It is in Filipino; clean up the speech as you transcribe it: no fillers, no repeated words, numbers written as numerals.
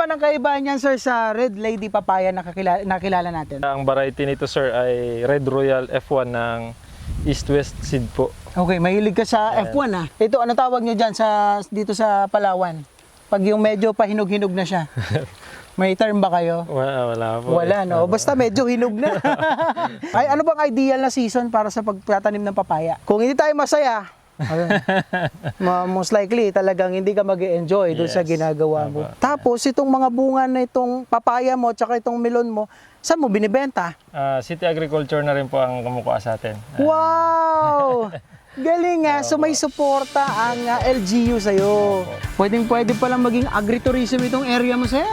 naman ang kaibahan niyan, sir, sa Red Lady Papaya na nakilala natin? Ang variety nito, sir, ay Red Royal F1 ng East-West seed po. Okay, mahilig ka sa F1 ah. Ito, ano tawag nyo dyan dito sa Palawan? Pag yung medyo pahinog-hinog na siya. May term ba kayo? Wala po. Wala, no? Basta medyo hinog na. Ay, ano bang ideal na season para sa pagtatanim ng papaya? Kung hindi tayo masaya, most likely talagang hindi ka mag-enjoy doon sa ginagawa mo. Tapos itong mga bunga na itong papaya mo tsaka itong melon mo, saan mo binibenta? City Agriculture na rin po ang kumukuha sa atin. Wow! Galing nga. So may suporta ang LGU sa'yo. Pwede palang maging agritourism itong area mo, sir.